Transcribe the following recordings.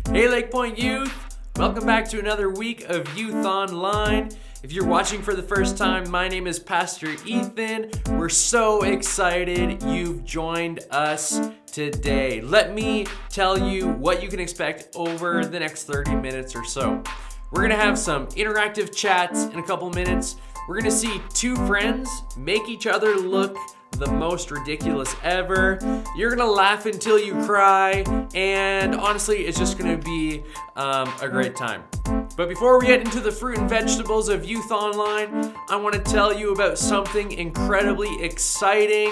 Hey LakePoint Youth, welcome back to another week of Youth Online. If you're watching for the first time, my name is Pastor Ethan. We're so excited you've joined us today. Let me tell you what you can expect over the next 30 minutes or so. We're gonna have some interactive chats in a couple minutes. We're gonna see two friends make each other look the most ridiculous ever. You're gonna laugh until you cry, and honestly, it's just gonna be a great time. But before we get into the fruit and vegetables of Youth Online, I want to tell you about something incredibly exciting.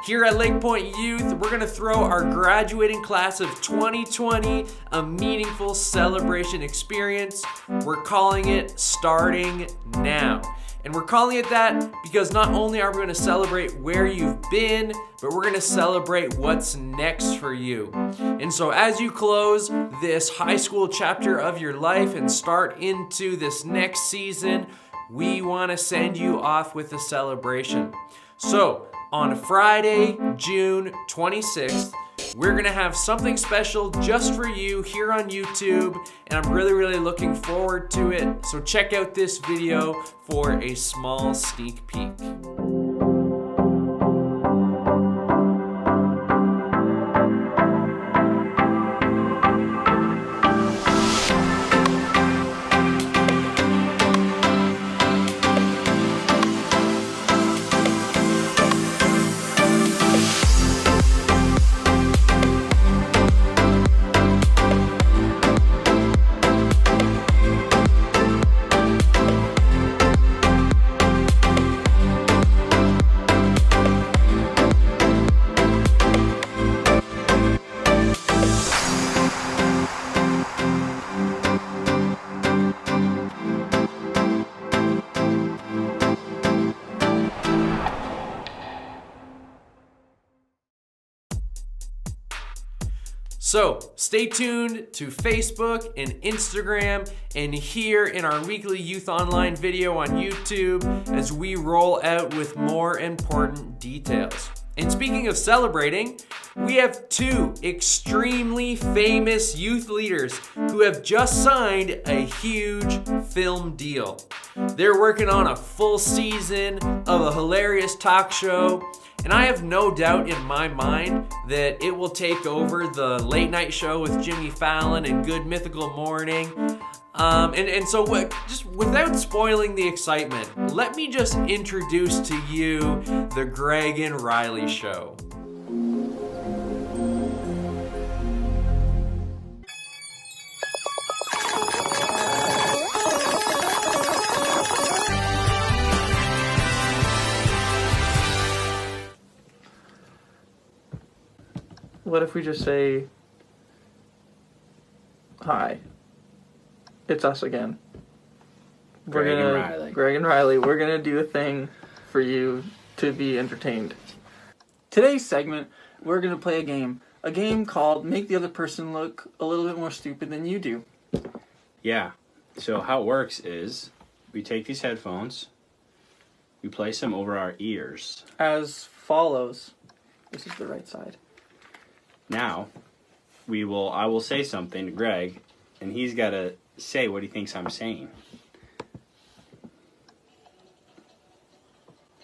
Here at LakePoint Youth, we're gonna throw our graduating class of 2020 a meaningful celebration experience. We're calling it Starting Now. And we're calling it that because not only are we going to celebrate where you've been, but we're going to celebrate what's next for you. And so as you close this high school chapter of your life and start into this next season, we want to send you off with a celebration. So on Friday, June 26th, we're gonna have something special just for you here on YouTube, and I'm really looking forward to it. So check out this video for a small sneak peek. So stay tuned to Facebook and Instagram and here in our weekly Youth Online video on YouTube as we roll out with more important details. And speaking of celebrating, we have two extremely famous youth leaders who have just signed a huge film deal. They're working on a full season of a hilarious talk show, and I have no doubt in my mind that it will take over the late night show with Jimmy Fallon and Good Mythical Morning. So just without spoiling the excitement, let me just introduce to you the Greg and Riley Show. What if we just say, hi, it's us again. Greg and Riley, we're gonna do a thing for you to be entertained. Today's segment, we're gonna play a game called Make the Other Person Look a Little Bit More Stupid Than You Do. Yeah, so how it works is we take these headphones, we place them over our ears. As follows. This is the right side. Now, I will say something to Greg, and he's got to say what he thinks I'm saying.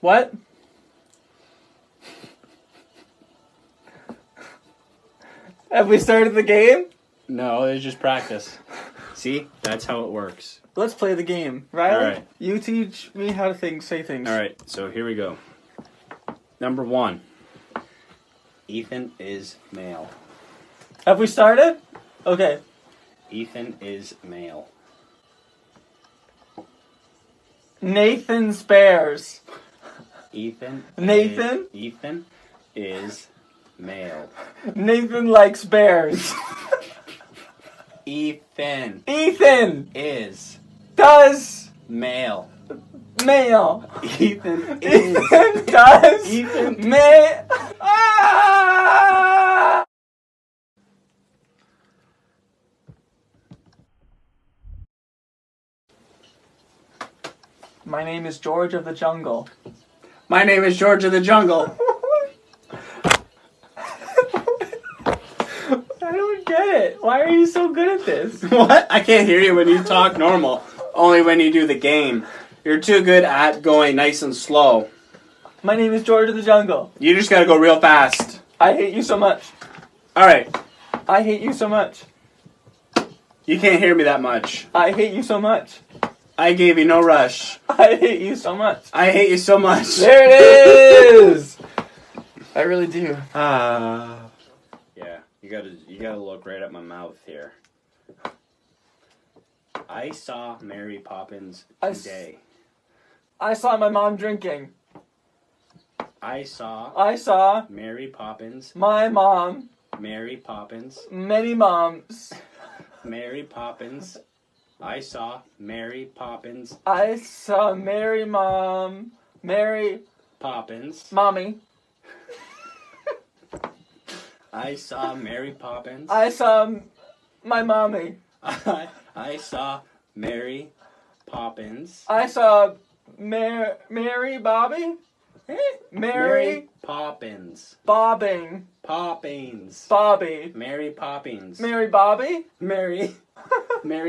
What? Have we started the game? No, it's just practice. See? That's how it works. Let's play the game. Riley, all right. You teach me how to say things. All right, so here we go. Number 1. Ethan is male. Have we started? Okay. Ethan is male. Nathan Spares. Ethan is male. Nathan likes bears. Ethan is male. male. Ethan is Ah! My name is George of the Jungle. My name is George of the Jungle. I don't get it. Why are you so good at this? What? I can't hear you when you talk normal. Only when you do the game. You're too good at going nice and slow. My name is George of the Jungle. You just gotta go real fast. I hate you so much. Alright. I hate you so much. You can't hear me that much. I hate you so much. I gave you no rush. I hate you so much. I hate you so much. There it is! I really do. Yeah, you gotta look right at my mouth here. I saw Mary Poppins today. I saw my mom drinking. I saw Mary Poppins. My mom. Mary Poppins. Many moms. Mary Poppins. I saw Mary Poppins. I saw Mary Mom. Mary Poppins. Mommy. I saw Mary Poppins. I saw my mommy. I saw Mary Poppins. I saw Mary Bobby. Mary Poppins. Bobbing. Poppins. Bobby. Mary Poppins. Mary Bobby. Mary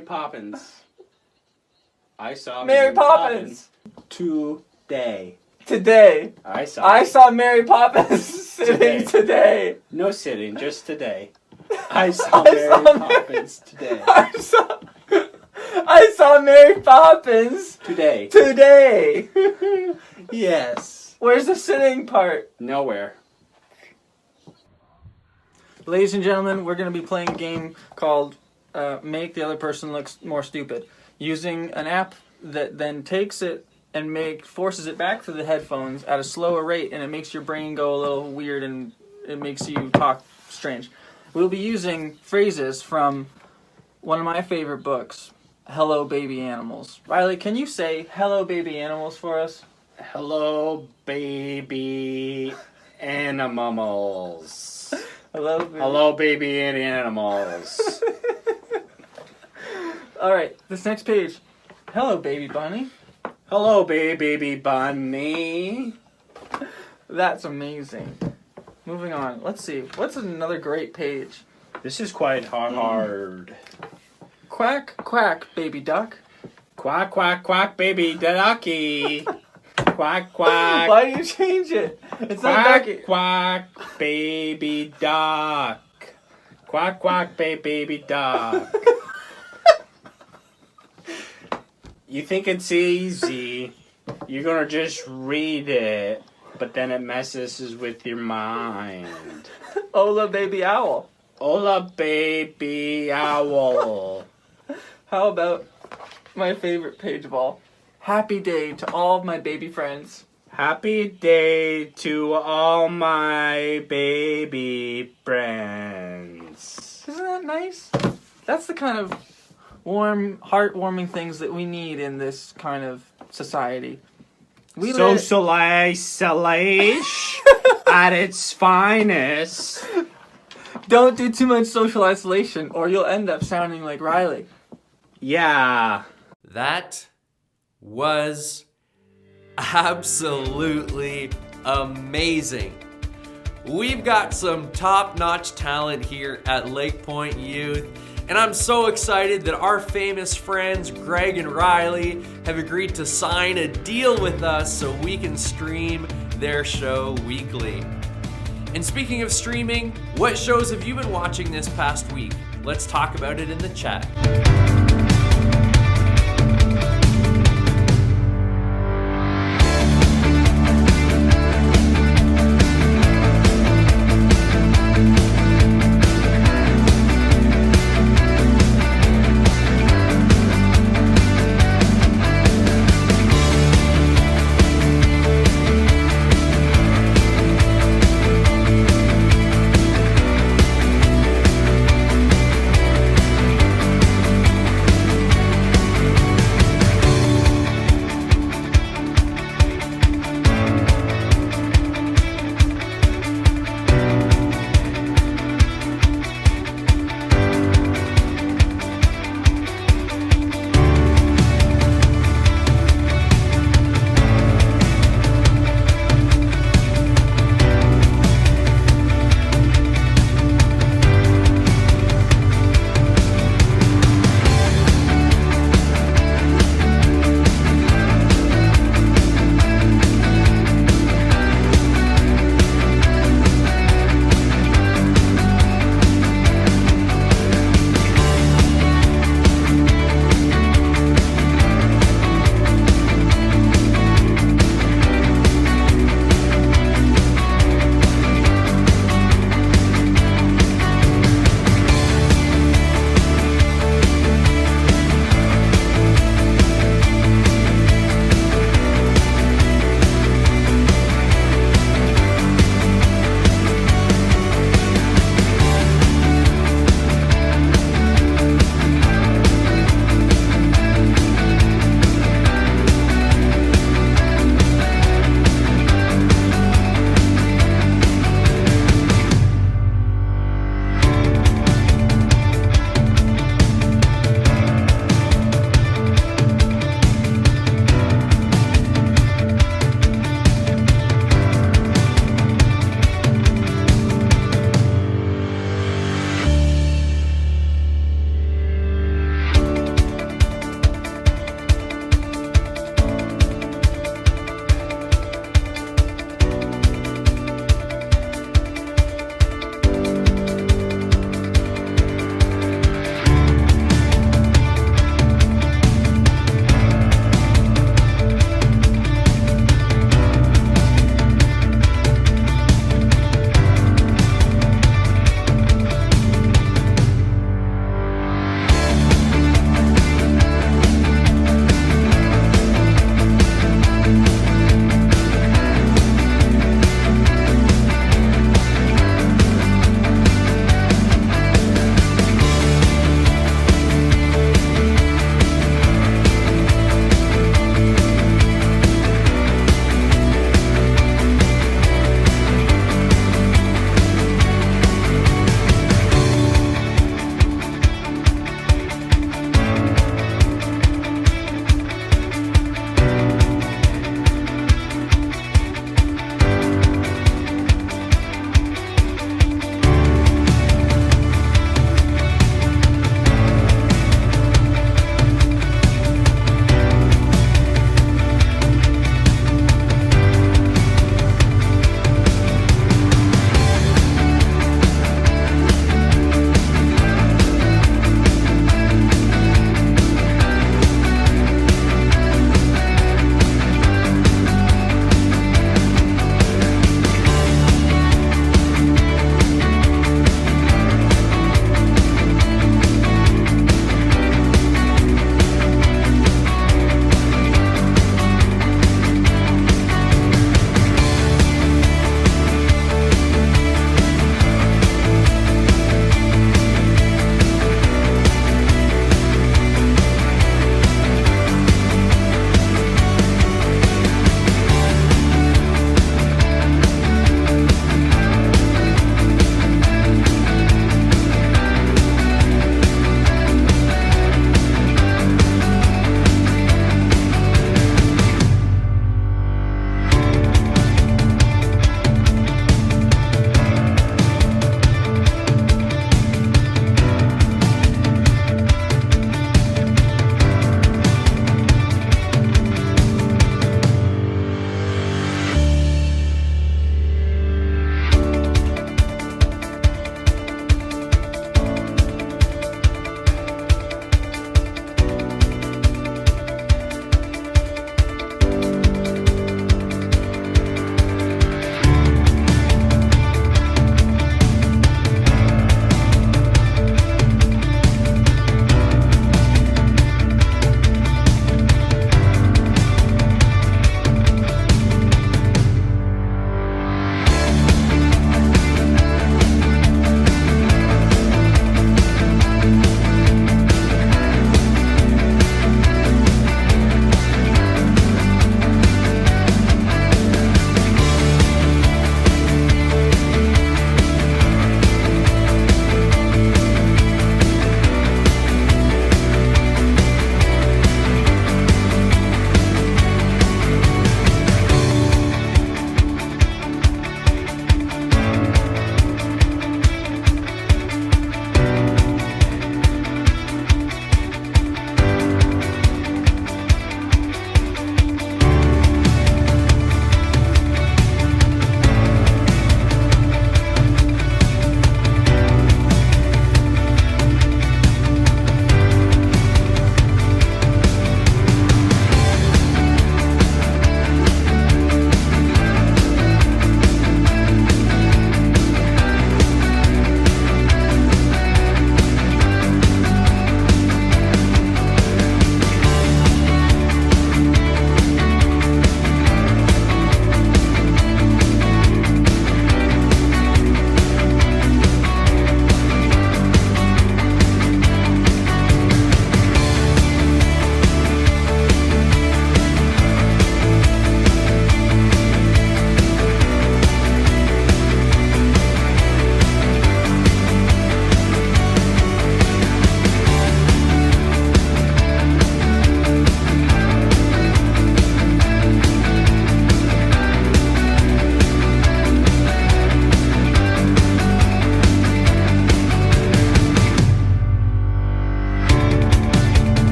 Poppins. I saw Mary Poppins. Today. I saw Mary Poppins sitting today. No sitting, just today. I saw Mary Poppins today. I saw Mary Poppins today. Yes. Where's the sitting part? Nowhere. Ladies and gentlemen, we're going to be playing a game called Make the Other Person Look More Stupid, using an app that then takes it and forces it back through the headphones at a slower rate, and it makes your brain go a little weird and it makes you talk strange. We'll be using phrases from one of my favorite books, Hello Baby Animals. Riley, can you say Hello Baby Animals for us? Hello, baby animals. Hello, baby animals. All right, this next page. Hello, baby bunny. Hello, baby bunny. That's amazing. Moving on. Let's see. What's another great page? This is quite hard. Quack, quack, baby duck. Quack, quack, quack, baby ducky. Quack, quack. Why do you change it? It's not quack, ducky. Quack, baby duck. Quack, quack, baby duck. You think it's easy. You're gonna just read it, but then it messes with your mind. Hola, baby owl. Hola, baby owl. How about my favorite page of all? Happy day to all of my baby friends. Happy day to all my baby friends. Isn't that nice? That's the kind of warm, heartwarming things that we need in this kind of society. Social isolation at its finest. Don't do too much social isolation or you'll end up sounding like Riley. Yeah. That was absolutely amazing. We've got some top-notch talent here at LakePoint Youth, and I'm so excited that our famous friends Greg and Riley have agreed to sign a deal with us so we can stream their show weekly. And speaking of streaming, what shows have you been watching this past week? Let's talk about it in the chat.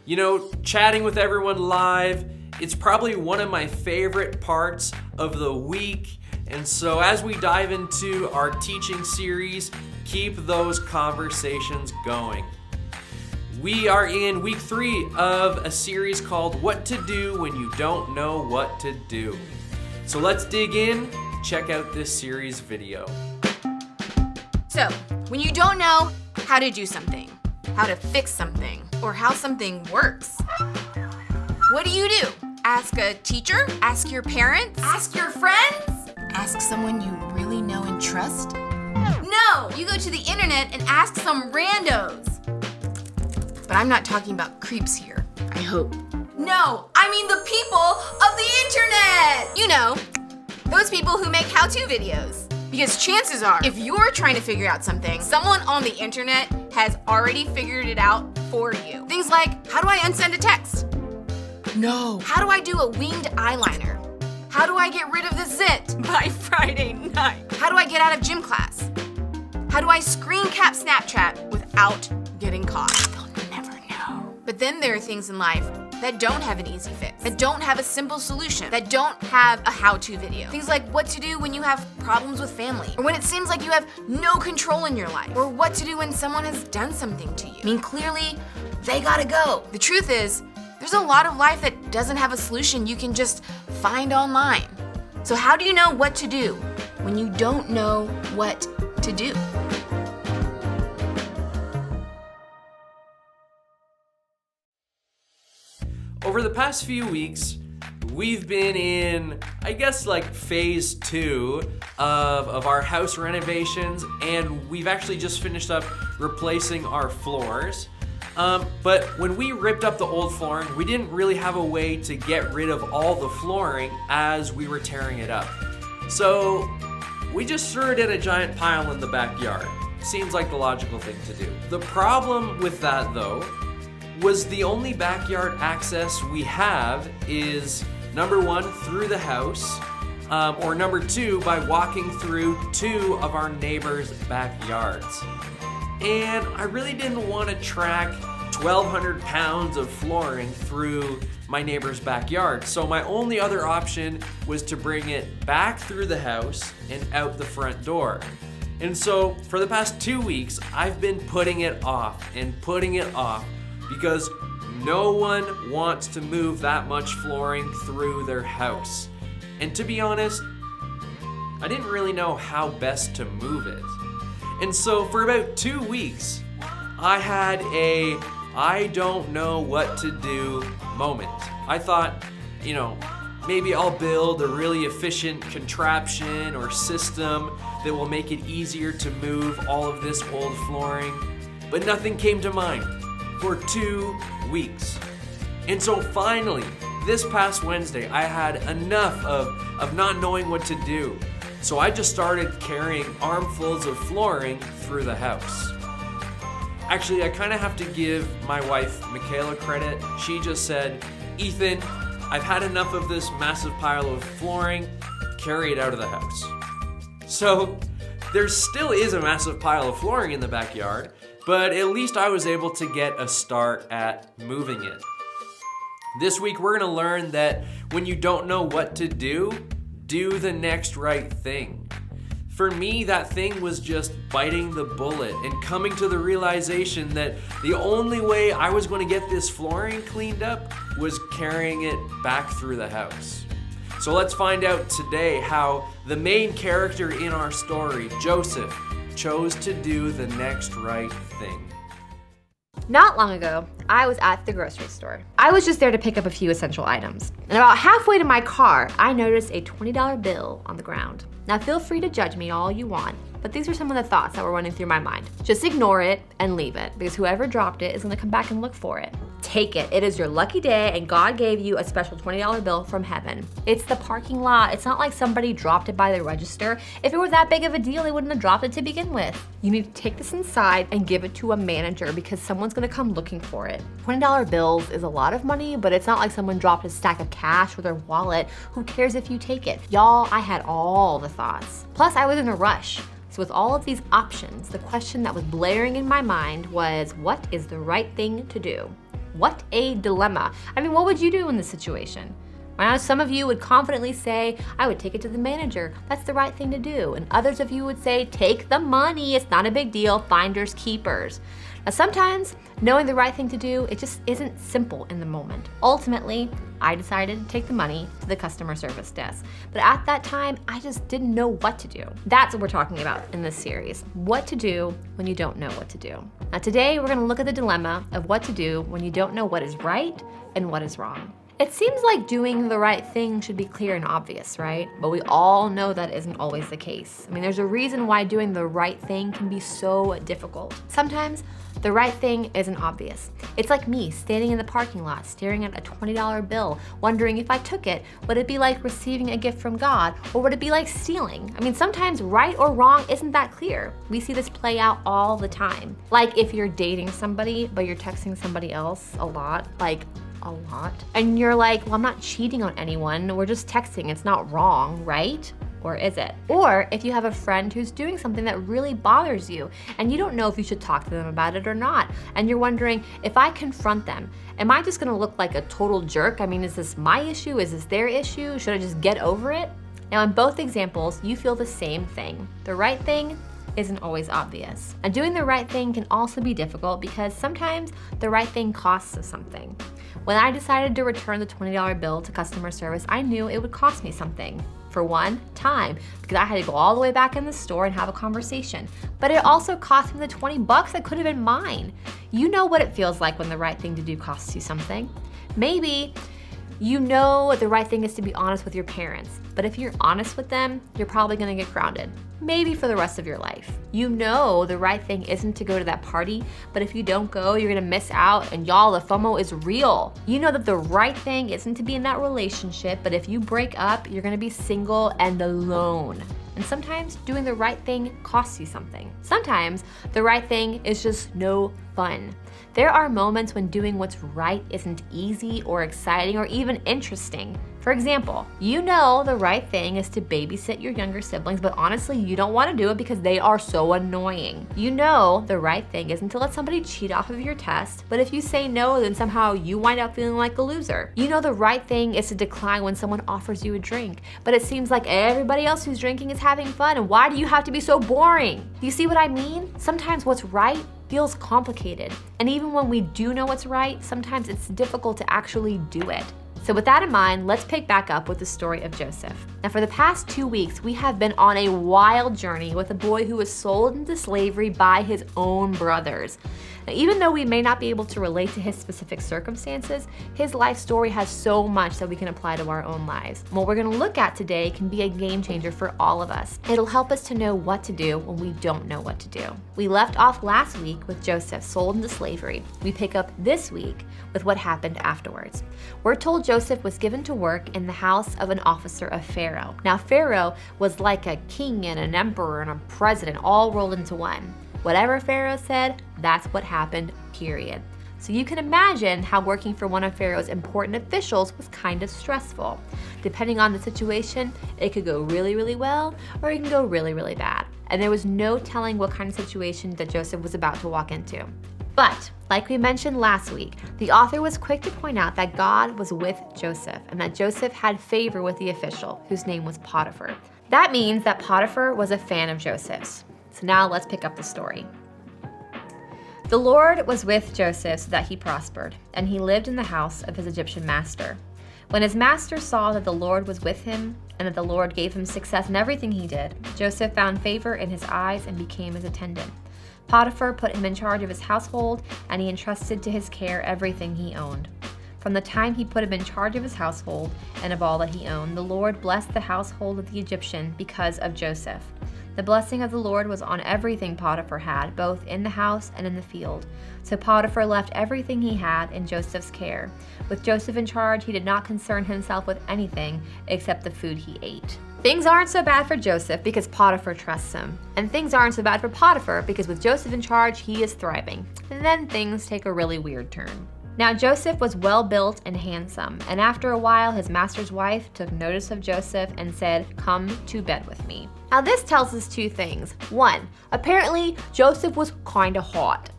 You know, chatting with everyone live, it's probably one of my favorite parts of the week. And so as we dive into our teaching series, keep those conversations going. We are in week 3 of a series called What to Do When You Don't Know What to Do. So let's dig in, check out this series video. So, when you don't know how to do something, how to fix something, or how something works, what do? Ask a teacher? Ask your parents? Ask your friends? Ask someone you really know and trust? No! You go to the internet and ask some randos. But I'm not talking about creeps here, I hope. No, I mean the people of the internet! You know, those people who make how-to videos. Because chances are, if you're trying to figure out something, someone on the internet has already figured it out for you. Things like, how do I unsend a text? No. How do I do a winged eyeliner? How do I get rid of the zit by Friday night? How do I get out of gym class? How do I screen cap Snapchat without getting caught? They'll never know. But then there are things in life that don't have an easy fix, that don't have a simple solution, that don't have a how-to video. Things like what to do when you have problems with family, or when it seems like you have no control in your life, or what to do when someone has done something to you. I mean, clearly, they gotta go. The truth is, there's a lot of life that doesn't have a solution you can just find online. So how do you know what to do when you don't know what to do? Over the past few weeks, we've been in, I guess, like phase 2 of our house renovations, and we've actually just finished up replacing our floors. But when we ripped up the old flooring, we didn't really have a way to get rid of all the flooring as we were tearing it up. So we just threw it in a giant pile in the backyard. Seems like the logical thing to do. The problem with that, though, was the only backyard access we have is, number 1, through the house, or number 2, by walking through 2 of our neighbors' backyards. And I really didn't want to track 1,200 pounds of flooring through my neighbor's backyard. So my only other option was to bring it back through the house and out the front door. And so for the past 2 weeks, I've been putting it off and putting it off because no one wants to move that much flooring through their house. And to be honest, I didn't really know how best to move it. And so for about 2 weeks, I had a I don't know what to do moment. I thought, maybe I'll build a really efficient contraption or system that will make it easier to move all of this old flooring. But nothing came to mind for 2 weeks. And so finally, this past Wednesday, I had enough of not knowing what to do. So I just started carrying armfuls of flooring through the house. Actually, I kind of have to give my wife, Michaela, credit. She just said, Ethan, I've had enough of this massive pile of flooring, carry it out of the house. So there still is a massive pile of flooring in the backyard, but at least I was able to get a start at moving it. This week, we're gonna learn that when you don't know what to do the next right thing. For me, that thing was just biting the bullet and coming to the realization that the only way I was going to get this flooring cleaned up was carrying it back through the house. So let's find out today how the main character in our story, Joseph, chose to do the next right thing. Not long ago, I was at the grocery store. I was just there to pick up a few essential items. And about halfway to my car, I noticed a $20 bill on the ground. Now feel free to judge me all you want, but these are some of the thoughts that were running through my mind. Just ignore it and leave it, because whoever dropped it is gonna come back and look for it. Take it. It is your lucky day and God gave you a special $20 bill from heaven. It's the parking lot. It's not like somebody dropped it by the register. If it were that big of a deal, they wouldn't have dropped it to begin with. You need to take this inside and give it to a manager because someone's gonna come looking for it. $20 bills is a lot of money, but it's not like someone dropped a stack of cash or their wallet. Who cares if you take it? Y'all, I had all the thoughts. Plus, I was in a rush. So with all of these options, the question that was blaring in my mind was, what is the right thing to do? What a dilemma. I mean, what would you do in this situation? Now, some of you would confidently say, I would take it to the manager. That's the right thing to do. And others of you would say, take the money. It's not a big deal. Finders keepers. Now, sometimes knowing the right thing to do, it just isn't simple in the moment. Ultimately, I decided to take the money to the customer service desk. But at that time, I just didn't know what to do. That's what we're talking about in this series. What to do when you don't know what to do. Now, today, we're going to look at the dilemma of what to do when you don't know what is right and what is wrong. It seems like doing the right thing should be clear and obvious, right? But we all know that isn't always the case. I mean, there's a reason why doing the right thing can be so difficult. Sometimes the right thing isn't obvious. It's like me standing in the parking lot, staring at a $20 bill, wondering if I took it, would it be like receiving a gift from God, or would it be like stealing? I mean, sometimes right or wrong isn't that clear. We see this play out all the time. Like if you're dating somebody, but you're texting somebody else a lot, and you're like, well, I'm not cheating on anyone, we're just texting, it's not wrong, right? Or is it? Or if you have a friend who's doing something that really bothers you and you don't know if you should talk to them about it or not, and you're wondering, if I confront them, am I just gonna look like a total jerk? I mean, is this my issue? Is this their issue? Should I just get over it? Now, in both examples, you feel the same thing. The right thing isn't always obvious. And doing the right thing can also be difficult because sometimes the right thing costs us something. When I decided to return the $20 bill to customer service, I knew it would cost me something. For one, time, because I had to go all the way back in the store and have a conversation. But it also cost me the $20 that could have been mine. You know what it feels like when the right thing to do costs you something. Maybe you know the right thing is to be honest with your parents, but if you're honest with them, you're probably gonna get grounded. Maybe for the rest of your life. You know the right thing isn't to go to that party, but if you don't go, you're gonna miss out, and y'all, the FOMO is real. You know that the right thing isn't to be in that relationship, but if you break up, you're gonna be single and alone. And sometimes doing the right thing costs you something. Sometimes the right thing is just no fun. There are moments when doing what's right isn't easy or exciting or even interesting. For example, you know the right thing is to babysit your younger siblings, but honestly, you don't want to do it because they are so annoying. You know the right thing isn't to let somebody cheat off of your test, but if you say no, then somehow you wind up feeling like a loser. You know the right thing is to decline when someone offers you a drink, but it seems like everybody else who's drinking is having fun, and why do you have to be so boring? You see what I mean? Sometimes what's right feels complicated, and even when we do know what's right, sometimes it's difficult to actually do it. So with that in mind, let's pick back up with the story of Joseph. Now, for the past 2 weeks, we have been on a wild journey with a boy who was sold into slavery by his own brothers. Now, even though we may not be able to relate to his specific circumstances, his life story has so much that we can apply to our own lives. And what we're gonna look at today can be a game changer for all of us. It'll help us to know what to do when we don't know what to do. We left off last week with Joseph sold into slavery. We pick up this week with what happened afterwards. We're told Joseph was given to work in the house of an officer of Pharaoh. Now, Pharaoh was like a king and an emperor and a president all rolled into one. Whatever Pharaoh said, that's what happened, period. So you can imagine how working for one of Pharaoh's important officials was kind of stressful. Depending on the situation, it could go really, really well, or it can go really, really bad. And there was no telling what kind of situation that Joseph was about to walk into. But, like we mentioned last week, the author was quick to point out that God was with Joseph and that Joseph had favor with the official, whose name was Potiphar. That means that Potiphar was a fan of Joseph's. So now let's pick up the story. The Lord was with Joseph so that he prospered, and he lived in the house of his Egyptian master. When his master saw that the Lord was with him, and that the Lord gave him success in everything he did, Joseph found favor in his eyes and became his attendant. Potiphar put him in charge of his household, and he entrusted to his care everything he owned. From the time he put him in charge of his household and of all that he owned, the Lord blessed the household of the Egyptian because of Joseph. The blessing of the Lord was on everything Potiphar had, both in the house and in the field. So Potiphar left everything he had in Joseph's care. With Joseph in charge, he did not concern himself with anything except the food he ate. Things aren't so bad for Joseph because Potiphar trusts him. And things aren't so bad for Potiphar because with Joseph in charge, he is thriving. And then things take a really weird turn. Now Joseph was well built and handsome, and after a while his master's wife took notice of Joseph and said, "Come to bed with me." Now this tells us two things. One, apparently Joseph was kinda hot.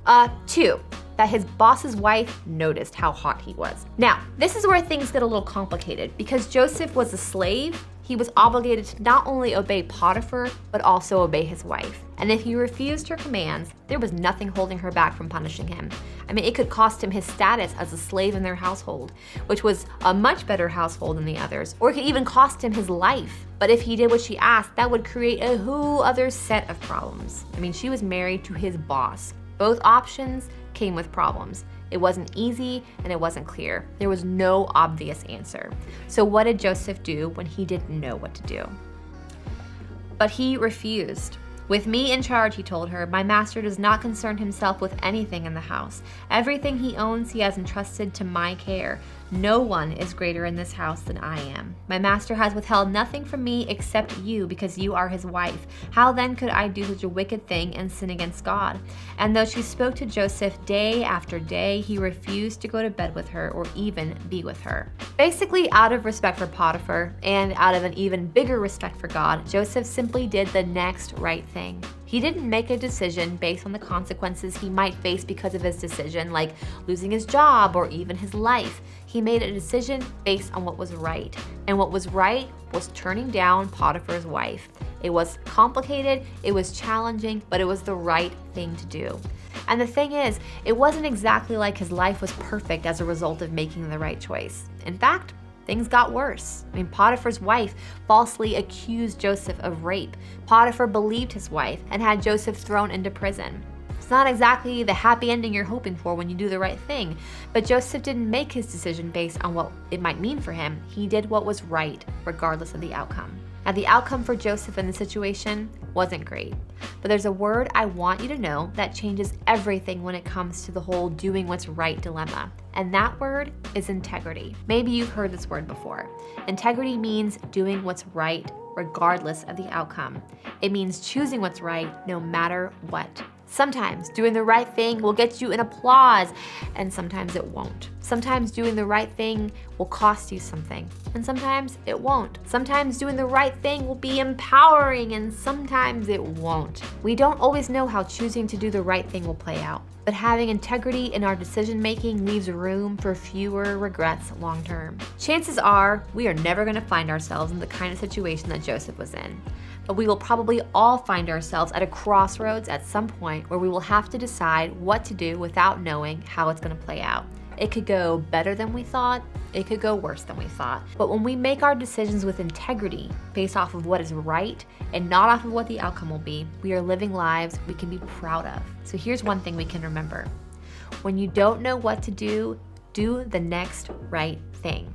Two, that his boss's wife noticed how hot he was. Now, this is where things get a little complicated. Because Joseph was a slave, he was obligated to not only obey Potiphar, but also obey his wife. And if he refused her commands, there was nothing holding her back from punishing him. I mean, it could cost him his status as a slave in their household, which was a much better household than the others, or it could even cost him his life. But if he did what she asked, that would create a whole other set of problems. I mean, she was married to his boss. Both options came with problems. It wasn't easy and it wasn't clear. There was no obvious answer. So what did Joseph do when he didn't know what to do? But he refused. With me in charge, he told her, my master does not concern himself with anything in the house. Everything he owns he has entrusted to my care. No one is greater in this house than I am. My master has withheld nothing from me except you, because you are his wife. How then could I do such a wicked thing and sin against God? And though she spoke to Joseph day after day, he refused to go to bed with her or even be with her. Basically, out of respect for Potiphar and out of an even bigger respect for God, Joseph simply did the next right thing. He didn't make a decision based on the consequences he might face because of his decision, like losing his job or even his life. He made a decision based on what was right. And what was right was turning down Potiphar's wife. It was complicated, it was challenging, but it was the right thing to do. And the thing is, it wasn't exactly like his life was perfect as a result of making the right choice. In fact, things got worse. I mean, Potiphar's wife falsely accused Joseph of rape. Potiphar believed his wife and had Joseph thrown into prison. It's not exactly the happy ending you're hoping for when you do the right thing, but Joseph didn't make his decision based on what it might mean for him. He did what was right, regardless of the outcome. Now, the outcome for Joseph in the situation wasn't great, but there's a word I want you to know that changes everything when it comes to the whole doing what's right dilemma, and that word is integrity. Maybe you've heard this word before. Integrity means doing what's right regardless of the outcome. It means choosing what's right no matter what. Sometimes doing the right thing will get you an applause, and sometimes it won't. Sometimes doing the right thing will cost you something, and sometimes it won't. Sometimes doing the right thing will be empowering, and sometimes it won't. We don't always know how choosing to do the right thing will play out, but having integrity in our decision making leaves room for fewer regrets long term. Chances are we are never going to find ourselves in the kind of situation that Joseph was in. But we will probably all find ourselves at a crossroads at some point where we will have to decide what to do without knowing how it's going to play out. It could go better than we thought, it could go worse than we thought. But when we make our decisions with integrity, based off of what is right and not off of what the outcome will be, we are living lives we can be proud of. So here's one thing we can remember. When you don't know what to do, do the next right thing.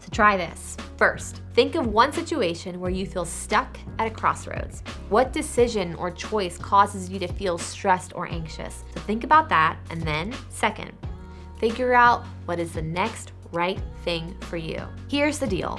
So try this. First, think of one situation where you feel stuck at a crossroads. What decision or choice causes you to feel stressed or anxious? So think about that, and then second, figure out what is the next right thing for you. Here's the deal.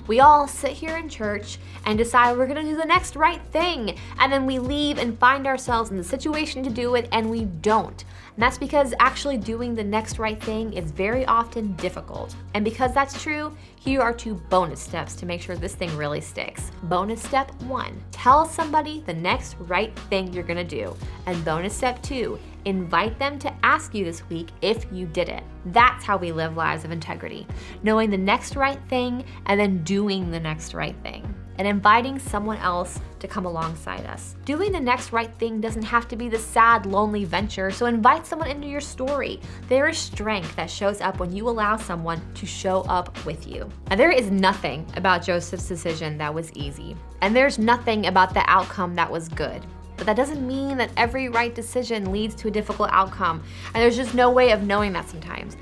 We all sit here in church and decide we're gonna do the next right thing, and then we leave and find ourselves in the situation to do it, and we don't. And that's because actually doing the next right thing is very often difficult. And because that's true, here are 2 bonus steps to make sure this thing really sticks. Bonus step 1, tell somebody the next right thing you're gonna do. And bonus step 2, invite them to ask you this week if you did it. That's how we live lives of integrity, knowing the next right thing and then doing the next right thing, and inviting someone else to come alongside us. Doing the next right thing doesn't have to be the sad, lonely venture, so invite someone into your story. There is strength that shows up when you allow someone to show up with you. And there is nothing about Joseph's decision that was easy, and there's nothing about the outcome that was good. But that doesn't mean that every right decision leads to a difficult outcome, and there's just no way of knowing that sometimes.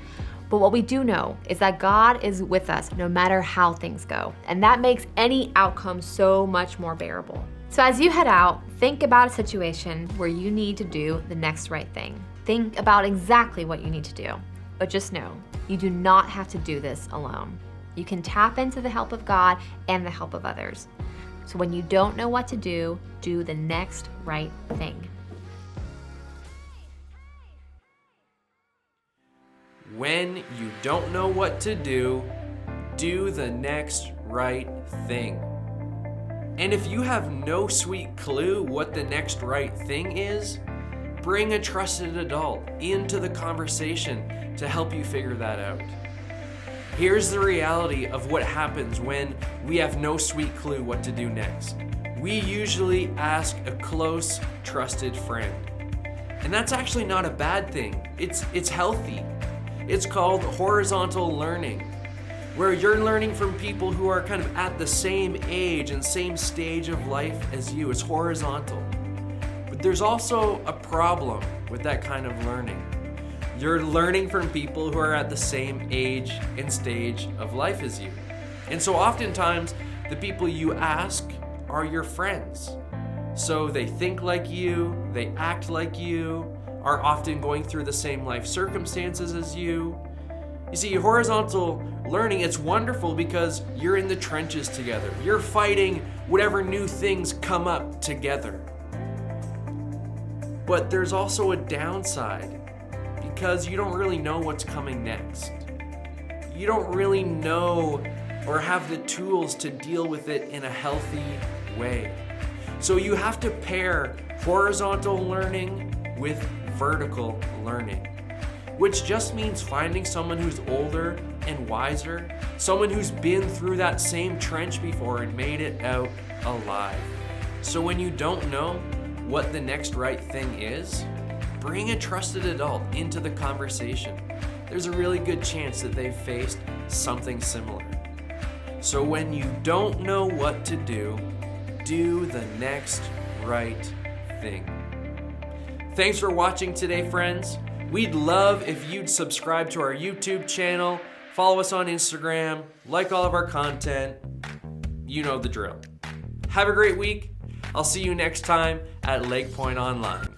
But what we do know is that God is with us no matter how things go, and that makes any outcome so much more bearable. So as you head out, think about a situation where you need to do the next right thing. Think about exactly what you need to do, but just know, you do not have to do this alone. You can tap into the help of God and the help of others. So when you don't know what to do the next right thing. When you don't know what to do the next right thing. And if you have no sweet clue what the next right thing is, Bring a trusted adult into the conversation to help you figure that out. Here's the reality of what happens when we have no sweet clue what to do next. We usually ask a close, trusted friend. And that's actually not a bad thing. It's healthy. It's called horizontal learning, where you're learning from people who are kind of at the same age and same stage of life as you. It's horizontal. But there's also a problem with that kind of learning. You're learning from people who are at the same age and stage of life as you. And so oftentimes, the people you ask are your friends. So they think like you, they act like you, are often going through the same life circumstances as you. You see, horizontal learning, it's wonderful because you're in the trenches together. You're fighting whatever new things come up together. But there's also a downside because you don't really know what's coming next. You don't really know or have the tools to deal with it in a healthy way. So you have to pair horizontal learning with vertical learning, which just means finding someone who's older and wiser, someone who's been through that same trench before and made it out alive. So when you don't know what the next right thing is, bring a trusted adult into the conversation. There's a really good chance that they've faced something similar. So when you don't know what to do the next right thing. Thanks for watching today, friends. We'd love if you'd subscribe to our YouTube channel, follow us on Instagram, like all of our content. You know the drill. Have a great week. I'll see you next time at LakePoint Online.